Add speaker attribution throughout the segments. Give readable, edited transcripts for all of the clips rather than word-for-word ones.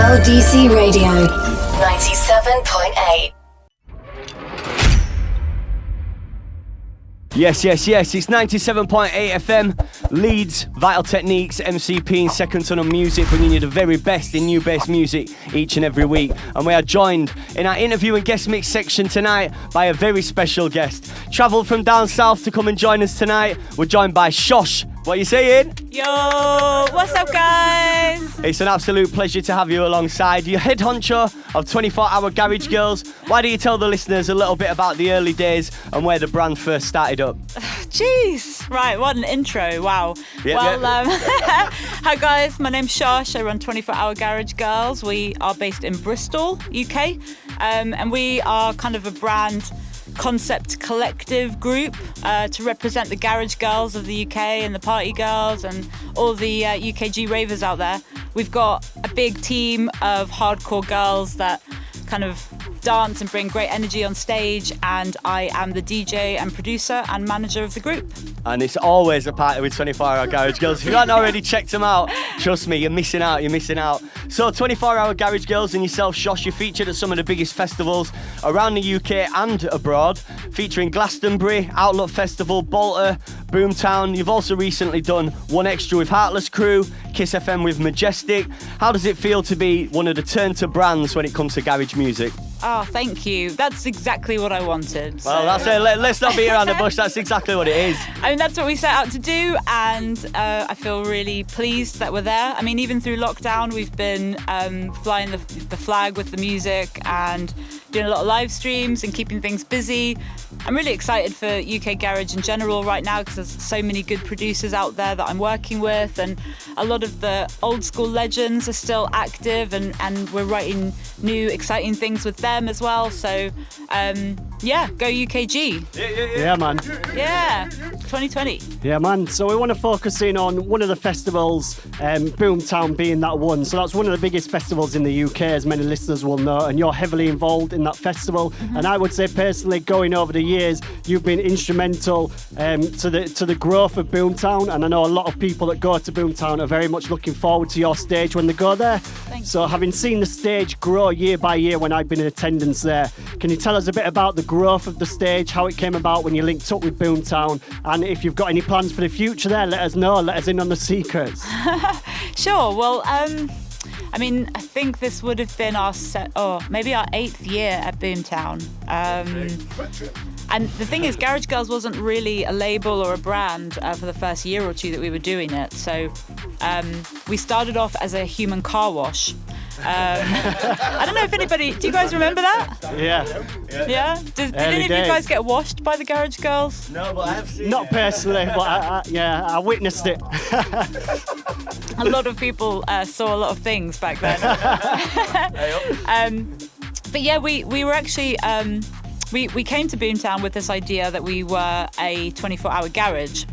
Speaker 1: LDC Radio 97.8.
Speaker 2: Yes, it's 97.8 FM, Leeds, Vital Techniques MC Pean, second ton of music, bringing you the very best in new bass music each and every week. And we are joined in our interview and guest mix section tonight by a very special guest. Travelled from down south to come and join us tonight. We're joined by Shosh. What are you saying?
Speaker 3: Yo, what's up, guys?
Speaker 2: It's an absolute pleasure to have you alongside. You're head honcho of 24-Hour Garage Girls. Why don't you tell the listeners a little bit about the early days and where the brand first started up?
Speaker 3: Jeez, right, what an intro, wow. Hi guys, my name's Shosh. I run 24-Hour Garage Girls. We are based in Bristol, UK, and we are kind of a brand concept collective group to represent the garage girls of the UK and the party girls and all the UKG ravers out there. We've got a big team of hardcore girls that kind of dance and bring great energy on stage, and I am the DJ and producer and manager of the group.
Speaker 2: And it's always a party with 24-Hour Garage Girls. If you haven't already checked them out, trust me, you're missing out. So 24-Hour Garage Girls and yourself, Shosh, you featured at some of the biggest festivals around the UK and abroad, featuring Glastonbury, Outlook Festival, Bolter, Boomtown. You've also recently done One Extra with Heartless Crew, Kiss FM with Majestic. How does it feel to be one of the turn-to brands when it comes to garage music?
Speaker 3: Oh, thank you. That's exactly what I wanted.
Speaker 2: Well, that's it. Let's not beat around the bush. That's exactly what it is.
Speaker 3: I mean, that's what we set out to do, and I feel really pleased that we're there. I mean, even through lockdown, we've been flying the flag with the music and doing a lot of live streams and keeping things busy. I'm really excited for UK Garage in general right now because there's so many good producers out there that I'm working with, and a lot of the old school legends are still active, and we're writing new exciting things with them as well. So go UKG.
Speaker 4: Yeah, man.
Speaker 3: Yeah, 2020.
Speaker 4: Yeah, man. So we want to focus in on one of the festivals, Boomtown being that one. So that's one of the biggest festivals in the UK, as many listeners will know, and you're heavily involved in that festival. And I would say personally, going over the years, you've been instrumental to the growth of Boomtown, and I know a lot of people that go to Boomtown are very much looking forward to your stage when they go there. So having seen the stage grow year by year when I've been in attendance there, can you tell us a bit about the growth of the stage, how it came about when you linked up with Boomtown, and if you've got any plans for the future there, let us know, let us in on the secrets.
Speaker 3: Sure, well, I mean, I think this would have been maybe our 8th year at Boomtown. And the thing is, Garage Girls wasn't really a label or a brand for the first year or two that we were doing it. So we started off as a human car wash. I don't know if anybody... Do you guys remember that?
Speaker 4: Yeah?
Speaker 3: Did any of you guys get washed by the Garage Girls?
Speaker 2: No, but I have seen
Speaker 4: Not personally, but I witnessed it.
Speaker 3: A lot of people saw a lot of things back then. But yeah, we were actually... We came to Boomtown with this idea that we were a 24-hour garage.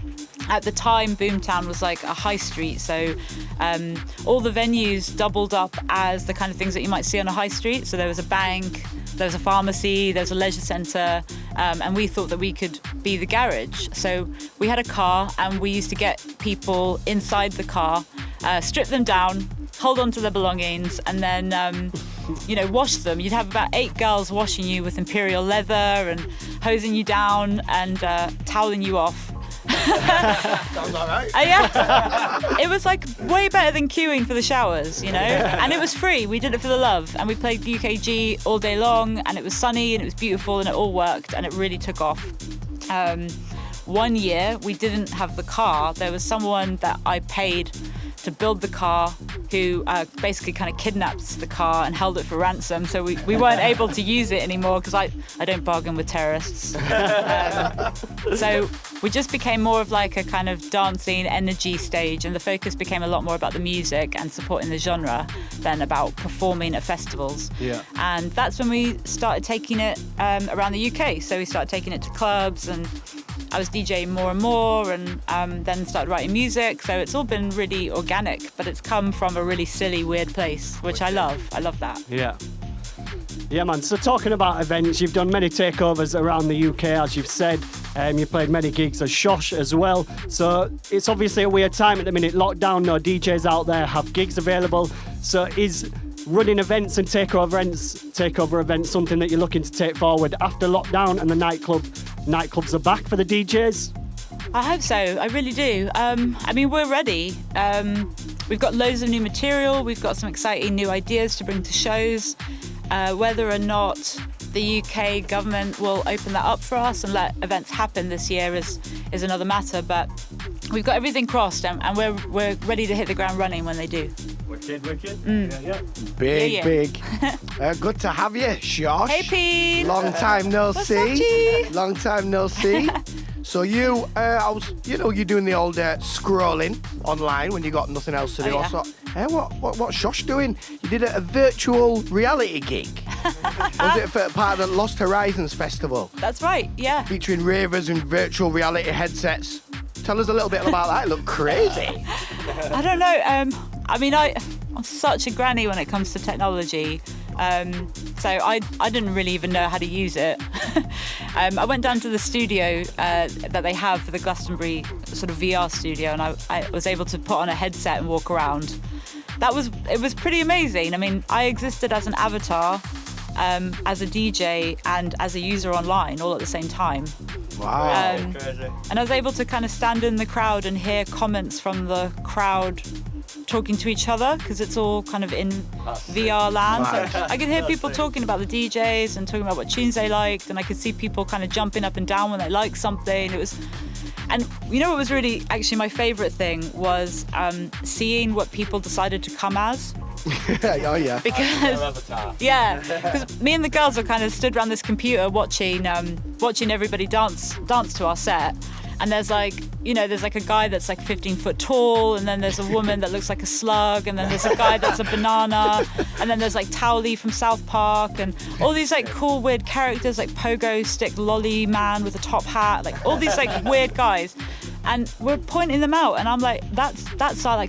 Speaker 3: At the time, Boomtown was like a high street, so all the venues doubled up as the kind of things that you might see on a high street. So there was a bank, there was a pharmacy, there was a leisure centre, and we thought that we could be the garage. So we had a car, and we used to get people inside the car, strip them down, hold on to their belongings, and then wash them. You'd have about 8 girls washing you with imperial leather and hosing you down and toweling you off.
Speaker 5: Sounds all right.
Speaker 3: Yeah. It was like way better than queuing for the showers, and it was free. We did it for the love, and we played UKG all day long, and it was sunny and it was beautiful and it all worked and it really took off. One year we didn't have the car. There was someone that I paid to build the car who basically kind of kidnapped the car and held it for ransom, so we weren't able to use it anymore because I don't bargain with terrorists. So we just became more of like a kind of dancing energy stage, and the focus became a lot more about the music and supporting the genre than about performing at festivals.
Speaker 4: Yeah.
Speaker 3: And that's when we started taking it around the UK. So we started taking it to clubs, and I was DJing more and more, and then started writing music. So it's all been really organic, but it's come from a really silly, weird place, which I love. I love that.
Speaker 4: Yeah. Yeah, man. So talking about events, you've done many takeovers around the UK, as you've said. You played many gigs as Shosh as well. So it's obviously a weird time at the minute. Lockdown, no DJs out there have gigs available. So is running events and takeover events, something that you're looking to take forward after lockdown and the nightclubs are back for the DJs?
Speaker 3: I hope so. I really do. I mean, we're ready. We've got loads of new material. We've got some exciting new ideas to bring to shows. Whether or not the UK government will open that up for us and let events happen this year is another matter. But we've got everything crossed, and we're ready to hit the ground running when they do.
Speaker 2: Wicked.
Speaker 5: Big. Good to have you, Shosh.
Speaker 3: Hey, Pean.
Speaker 5: Long time no
Speaker 3: What's
Speaker 5: see.
Speaker 3: up, G?
Speaker 5: Long time no see. So you're doing the old scrolling online when you got nothing else to do.
Speaker 3: Oh, yeah.
Speaker 5: I thought, what's Shosh doing? You did a virtual reality gig. Was it for part of the Lost Horizons Festival?
Speaker 3: That's right, yeah.
Speaker 5: Featuring ravers and virtual reality headsets. Tell us a little bit about that. It looked crazy.
Speaker 3: I don't know. I mean, I'm such a granny when it comes to technology. So I didn't really even know how to use it. I went down to the studio that they have for the Glastonbury sort of VR studio, and I was able to put on a headset and walk around. It was pretty amazing. I mean, I existed as an avatar, as a DJ and as a user online all at the same time.
Speaker 5: Wow.
Speaker 2: Crazy.
Speaker 3: And I was able to kind of stand in the crowd and hear comments from the crowd talking to each other, because it's all kind of in VR land. So I could hear people talking about the DJs and talking about what tunes they liked, and I could see people kind of jumping up and down when they liked something. And you know what was really actually my favourite thing was seeing what people decided to come as.
Speaker 5: Oh yeah.
Speaker 3: Because me and the girls were kind of stood around this computer watching everybody dance to our set. And there's like a guy that's like 15 foot tall, and then there's a woman that looks like a slug, and then there's a guy that's a banana, and then there's like Towley from South Park, and all these like cool weird characters like Pogo Stick Lolly Man with a top hat, like all these like weird guys. And we're pointing them out, and I'm like, that's our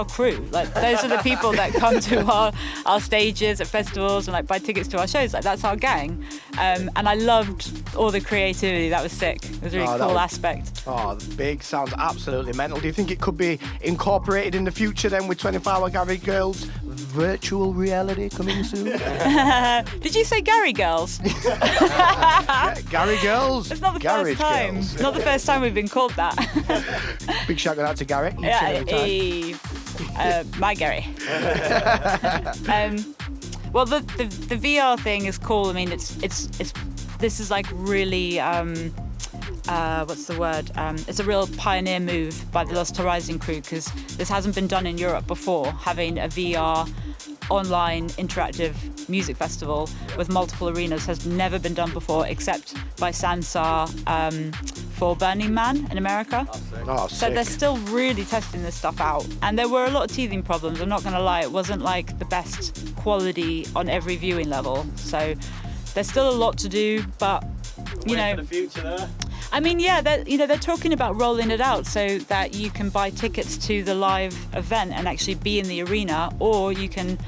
Speaker 3: crew. Like those are the people that come to our stages at festivals and like buy tickets to our shows. Like that's our gang. And I loved all the creativity. That was sick. It was a really cool aspect.
Speaker 5: Oh, the big sounds absolutely mental. Do you think it could be incorporated in the future then with 24-hour Garage Girls virtual reality coming soon?
Speaker 3: Did you say Gary Girls?
Speaker 5: Yeah, Gary Girls.
Speaker 3: It's not the
Speaker 5: Garage
Speaker 3: first time.
Speaker 5: Girls.
Speaker 3: Not the first time we've been called that.
Speaker 5: Big shout out to Gary. Each and every time.
Speaker 3: My Gary. Well, the VR thing is cool. I mean, this is like really what's the word? It's a real pioneer move by the Lost Horizon crew, because this hasn't been done in Europe before. Having a VR online interactive music festival with multiple arenas has never been done before, except by Sansar for Burning Man in America.
Speaker 5: Oh,
Speaker 3: So
Speaker 5: sick.
Speaker 3: they're still really testing this stuff out. And there were a lot of teething problems, I'm not going to lie. It wasn't like the best quality on every viewing level. So there's still a lot to do, but you know,
Speaker 2: for the future there.
Speaker 3: I mean, yeah, they're talking about rolling it out so that you can buy tickets to the live event and actually be in the arena, or you can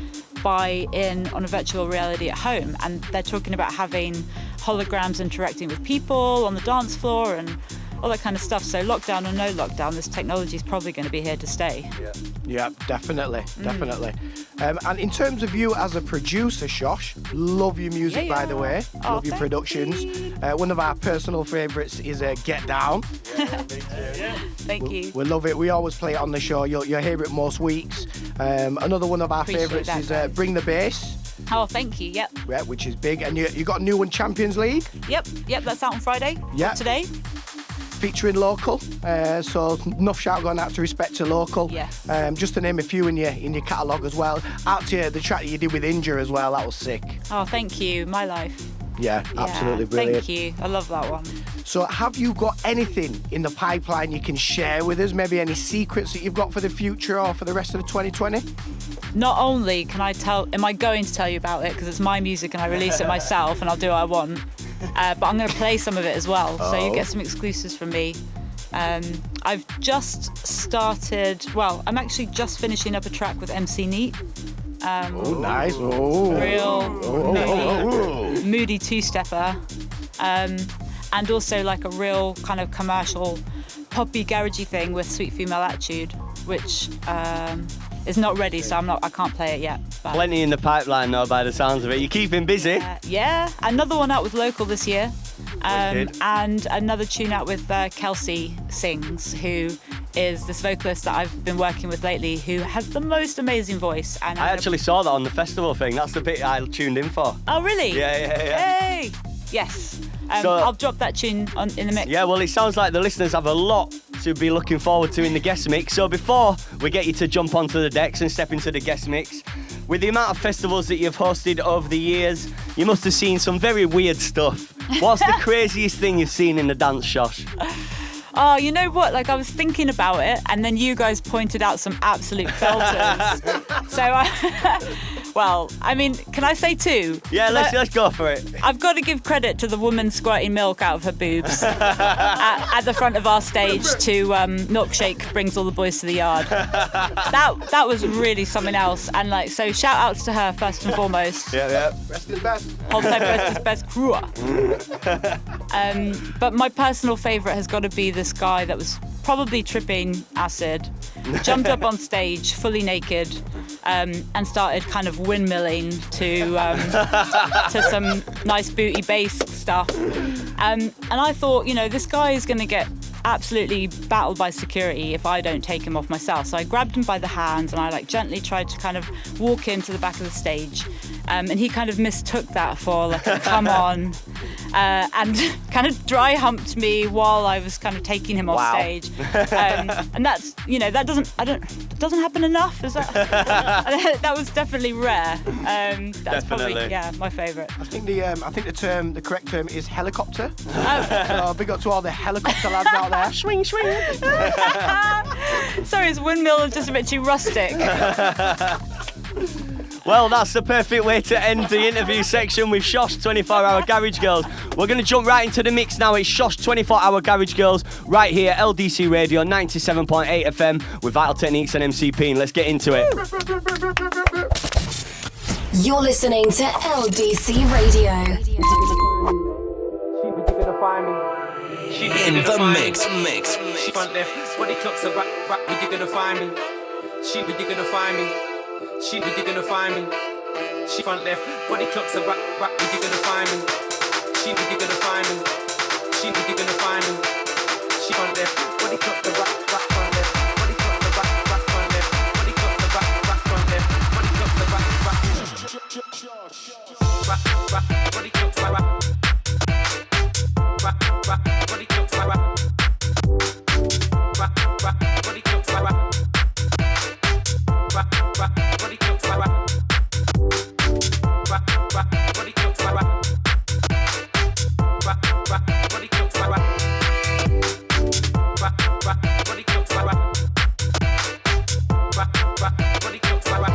Speaker 3: buy in on a virtual reality at home. And they're talking about having holograms interacting with people on the dance floor and all that kind of stuff. So lockdown or no lockdown, this technology is probably going to be here to stay.
Speaker 5: Yeah, definitely. And in terms of you as a producer, Shosh, love your music, by the way.
Speaker 3: Oh,
Speaker 5: Love your
Speaker 3: thank
Speaker 5: productions. One of our personal favourites is Get Down.
Speaker 3: Thank you.
Speaker 5: We love it. We always play it on the show. You'll hear it most weeks. Another one of our
Speaker 3: Appreciate
Speaker 5: favourites
Speaker 3: that,
Speaker 5: is
Speaker 3: guys.
Speaker 5: Bring the Bass.
Speaker 3: Oh, thank you. Yep.
Speaker 5: Yeah, which is big. And you got a new one, Champions League,
Speaker 3: Yep. That's out on Friday.
Speaker 5: Yeah.
Speaker 3: Today.
Speaker 5: featuring local. So enough shout going out to Respect to Local.
Speaker 3: Yes.
Speaker 5: Just to name a few in your catalogue as well. Out to the track that you did with Injure as well. That was sick.
Speaker 3: Oh, thank you. My life.
Speaker 5: Yeah, absolutely brilliant.
Speaker 3: Thank you. I love that one.
Speaker 5: So have you got anything in the pipeline you can share with us? Maybe any secrets that you've got for the future or for the rest of the 2020?
Speaker 3: Not only am I going to tell you about it because it's my music and I release it myself and I'll do what I want, but I'm going to play some of it as well. So you get some exclusives from me. I've just started, I'm actually just finishing up a track with MC Neat.
Speaker 5: Oh, nice. Oh.
Speaker 3: Real moody two-stepper. And also like a real kind of commercial poppy garagey thing with Sweet Female Attitude, which is not ready, so I can't play it yet. But,
Speaker 2: Plenty in the pipeline though, by the sounds of it. You're keeping busy.
Speaker 3: yeah, another one out with Local this year.
Speaker 2: Wicked.
Speaker 3: And another tune out with Kelsey Sings, who is this vocalist that I've been working with lately, who has the most amazing voice. And
Speaker 2: I actually saw that on the festival thing. That's the bit I tuned in for.
Speaker 3: Oh, really?
Speaker 2: Yeah.
Speaker 3: Hey! Yes.
Speaker 2: So-
Speaker 3: I'll drop that tune in the mix.
Speaker 2: Yeah, well, it sounds like the listeners have a lot to be looking forward to in the guest mix. So before we get you to jump onto the decks and step into the guest mix, with the amount of festivals that you've hosted over the years, you must have seen some very weird stuff. What's the craziest thing you've seen in the dance, Shosh?
Speaker 3: Oh, you know what? Like, I was thinking about it, and then you guys pointed out some absolute belters. So, well, I mean, can I say two?
Speaker 2: Yeah, let's go for it.
Speaker 3: I've got to give credit to the woman squirting milk out of her boobs at the front of our stage to Milkshake Brings All the Boys to the Yard. That was really something else. And, like, so shout outs to her first and foremost.
Speaker 2: Yeah.
Speaker 5: Rest is best.
Speaker 3: Hold tight, best is best. Crew. But my personal favourite has got to be this guy that was probably tripping acid, jumped up on stage fully naked, and started kind of windmilling to some nice booty bass stuff. And I thought, you know, this guy is going to get absolutely battled by security if I don't take him off myself. So I grabbed him by the hands and I like gently tried to kind of walk him to the back of the stage. And he kind of mistook that for like a come on, and kind of dry humped me while I was kind of taking him off stage. And that's, you know, that doesn't happen enough. Is that? That was definitely rare. That's
Speaker 2: Definitely.
Speaker 3: probably my favourite.
Speaker 5: I think the correct term is helicopter. So big up to all the helicopter lads out there. Swing.
Speaker 3: Sorry, his windmill is just a bit too rustic.
Speaker 2: Well, that's the perfect way to end the interview section with Shosh 24-Hour Garage Girls. We're going to jump right into the mix now. It's Shosh 24-Hour Garage Girls right here, LDC Radio 97.8 FM with Vital Techniques and MC Pean. Let's get into it.
Speaker 1: You're listening to LDC Radio.
Speaker 6: In the mix. She front left, body clocks are right, where you gonna find me? She, where you gonna find me? She, where you gonna find me? She front left, body clocks are right, where you gonna find me? She, where you gonna find me? She, where you gonna find me? She front left, body clocks are right, front left. Body clocks are right, front left. Body clocks are right, front left. Body clocks are right, body clocks are right. Body clocks are right. Body clocks are right. Body clocks are right. Body clocks are right. Body clocks are right. Body clocks are right. Body clocks are right.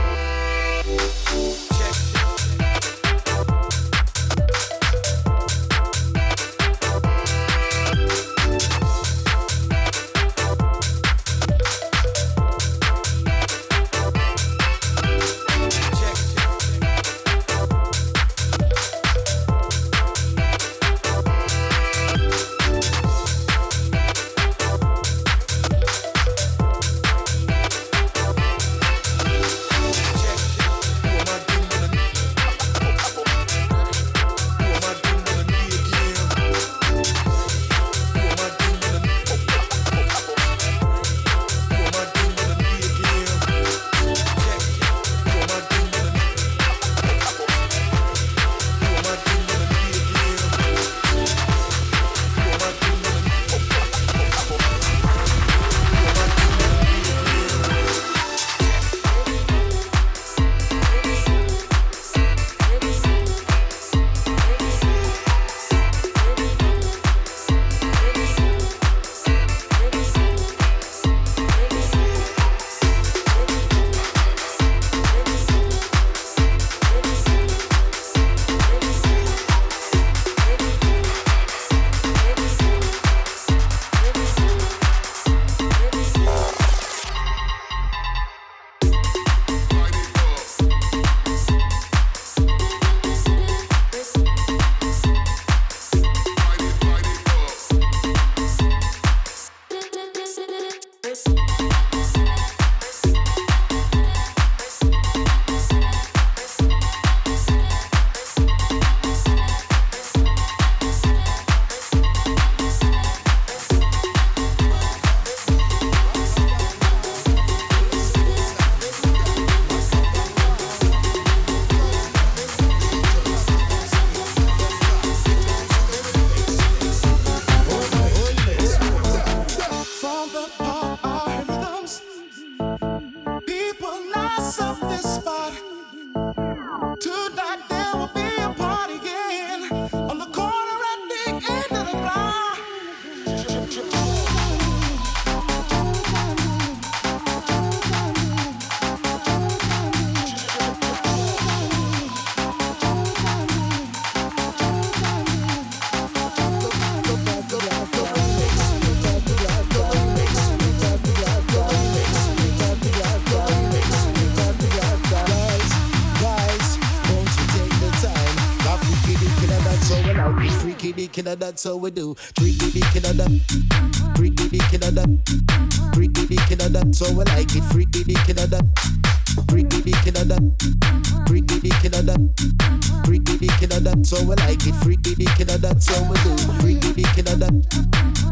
Speaker 7: love this spot. Tonight there will be a party again on the corner at the end of the block.
Speaker 8: Freaky deakin' that's how we do. Freaky deakin' that. Freaky deakin' that. Freaky deakin' that's how we like it. Freaky deakin' that. Freaky deakin' that. Freaky deakin' that. Freaky deakin' that's how we like it. Freaky deakin' that's how we do. Freaky deakin' that.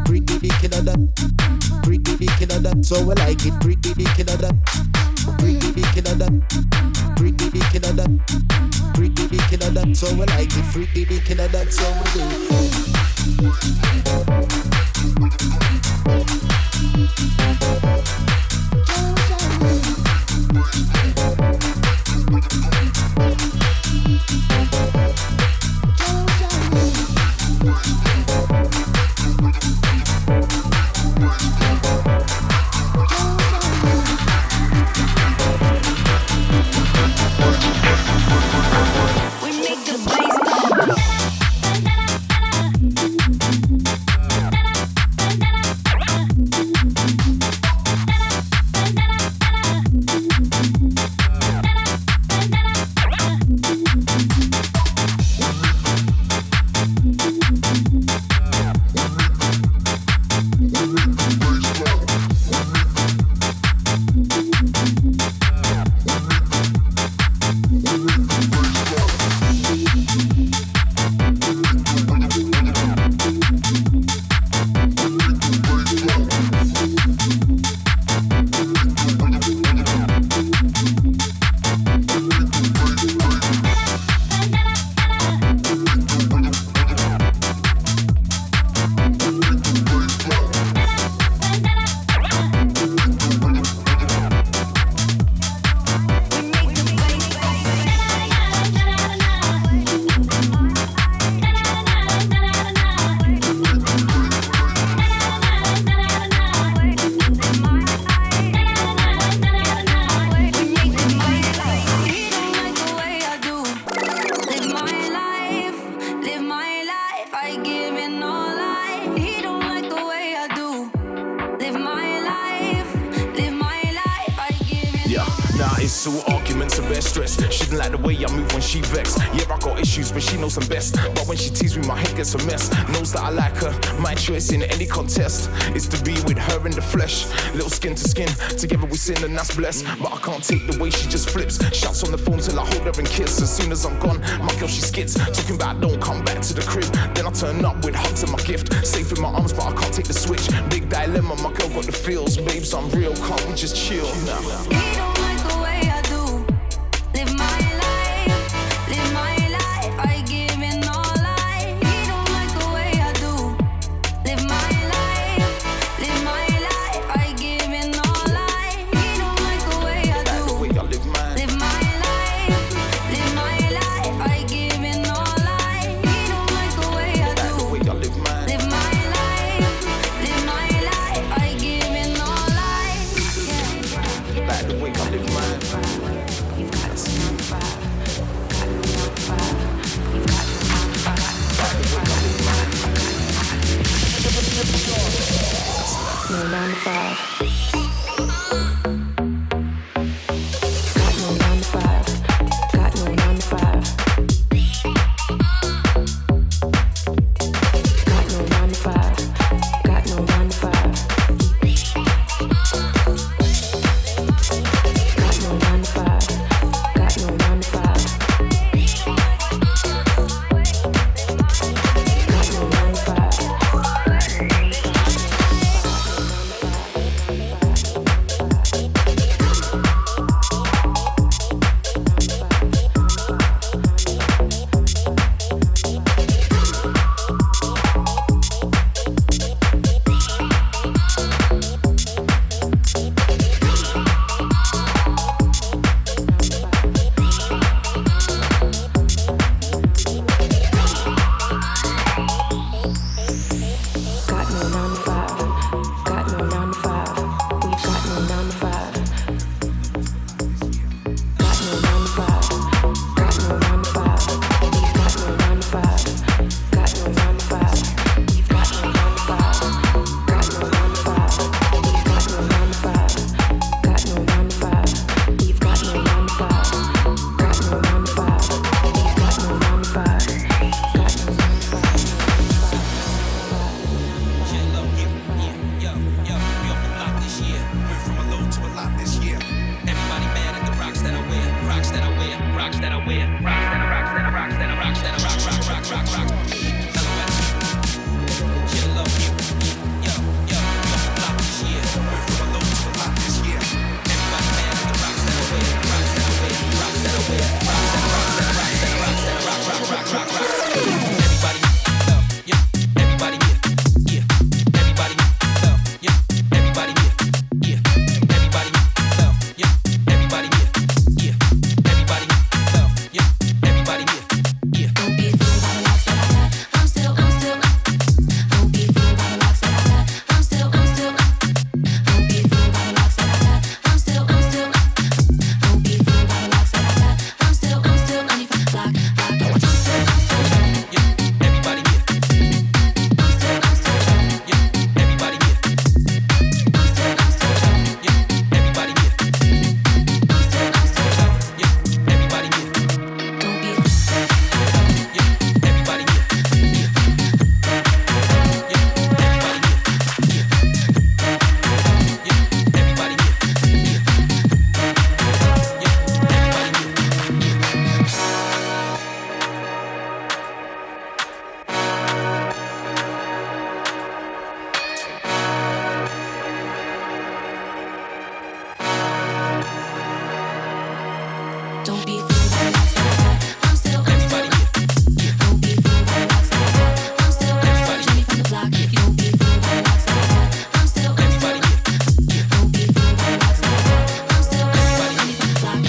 Speaker 8: Freaky deakin' that. Freaky deakin' that's how we like it. Freaky deakin' that. Freaky deakin' that. Freaky deakin' that. Freaky deakin' that's how we like it. Freaky deakin' that's how we do.
Speaker 6: Arguments and best stress. She didn't like the way I move when she vexed. Yeah, I got issues, but she knows I'm best. But when she teases me, my head gets a mess. Knows that I like her. My choice in any contest is to be with her in the flesh. Little skin to skin, together we sin and that's blessed. But I can't take the way she just flips. Shouts on the phone till I hold her and kiss. As soon as I'm gone, my girl she skits. Talking about don't come back to the crib. Then I turn up with hugs and my gift. Safe in my arms, but I can't take the switch. Big dilemma, my girl got the feels. Babes, I'm real, can't we just chill now?
Speaker 9: He don't like the way I do. Live my life, live my life. I give in all I. He don't like the way I do. Live my life, live my life. I give in all I. He don't like the way I do.
Speaker 6: The way I live mine.
Speaker 9: Live my life, live my life. I give in all I. He don't like the way I do.
Speaker 6: The way I live mine.
Speaker 9: Live my life, live my life. I give in all I.
Speaker 6: Like the way I live mine.
Speaker 9: You've got to stand fire. Got me on fire. You've got me on fire.
Speaker 6: Like the way I live mine.
Speaker 9: No 9 to 5. Got no 9 to 5. Got no 9 to 5. Got no 9 to 5. Got no 9 to 5. Got no 9 to 5. Got no 9 to 5. Got no 9 to 5. Don't be fooled by what's outside. I'm still Don't be fooled by what's outside. I'm still Jenny from the block. Don't be fooled by what's outside. I'm still Don't be fooled by what's outside. I'm still Jenny from the block.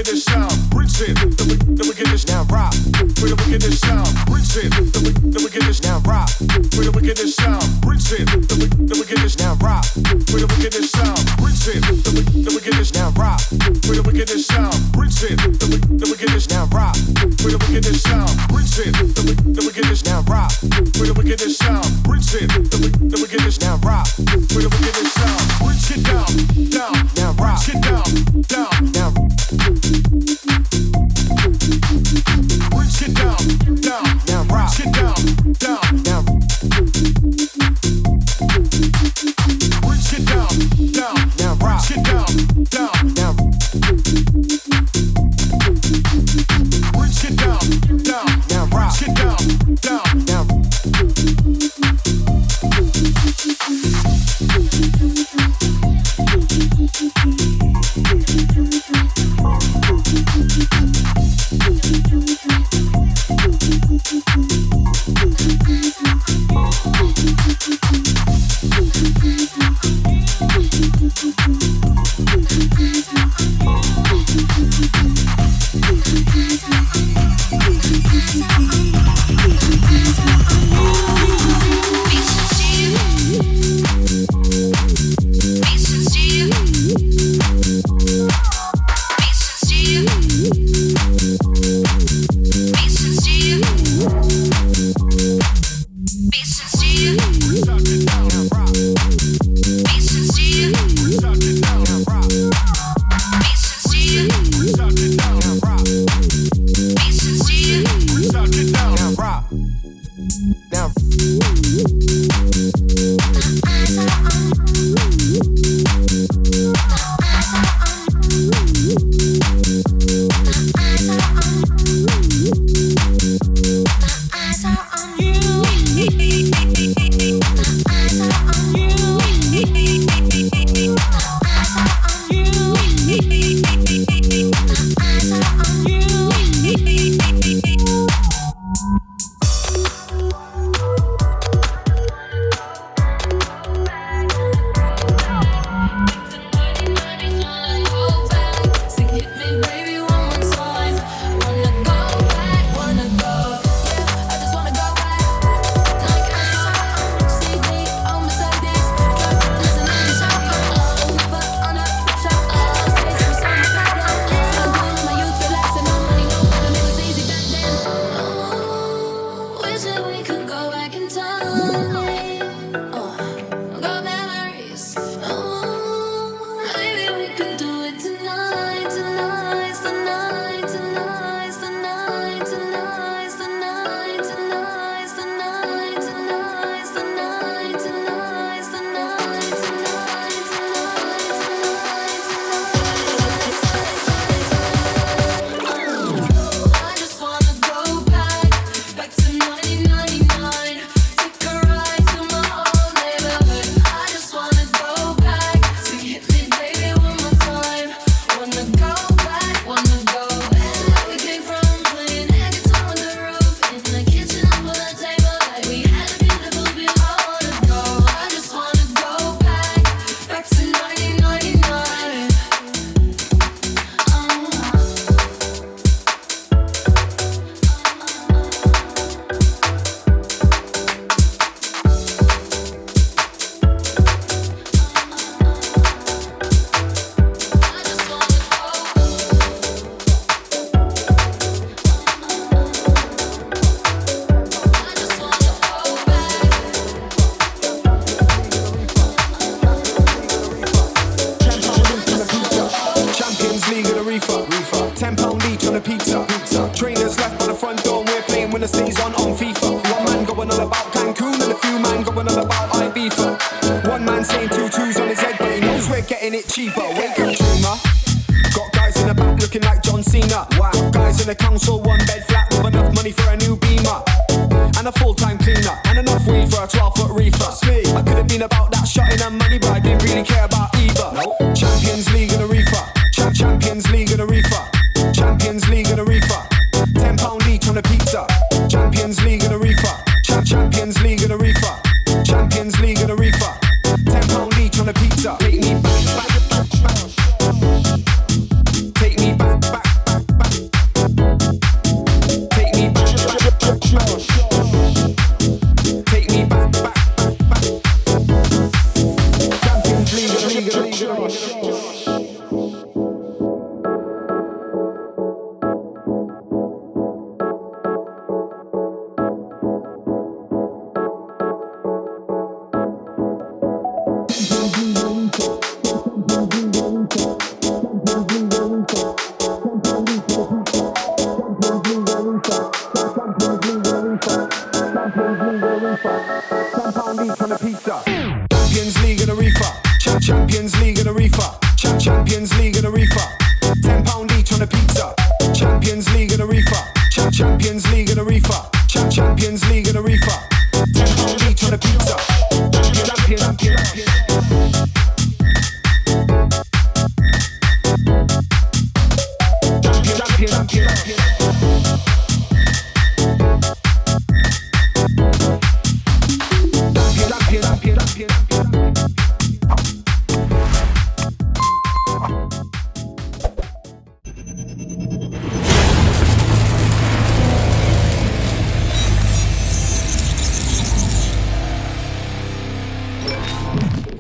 Speaker 7: wickedest sound. Rinse it, the wickedest now rock. With the wickedest sound. Rinse it, the wickedest now rock. With the wickedest sound. Rinse it, the wickedest now rock. With the wickedest sound. Rinse it, the wickedest now rock. With the wickedest sound. Rinse it, the wickedest now rock. With the wickedest sound. Rinse it, the wickedest now rock. With the wickedest sound. Rinse it, the wickedest now rock. With the wickedest sound. Rinse it down, down, now rock. Rinse it down, down, now. Rinse it down, down, now rock. Rinse it down, down, now. Rinse it down, down, now rock. Rinse it down, down, now. Rinse it down, down, now rock. Rinse it down, down, now.
Speaker 10: £10 each on a pizza. Trainers left by the front door, we're playing when the stays on FIFA. One man going on about Cancun and a few man going on about Ibiza. One man saying 2 2s on his head, but he knows we're getting it cheaper. Wake up, dreamer. Got guys in the back looking like John Cena. Wow. Got guys in the council, 1 bed flat with enough money for a new Beamer. And a full-time cleaner, and enough weed for a 12-foot reefer. I could have been about that shotting and money, but I didn't really care about either. Champions League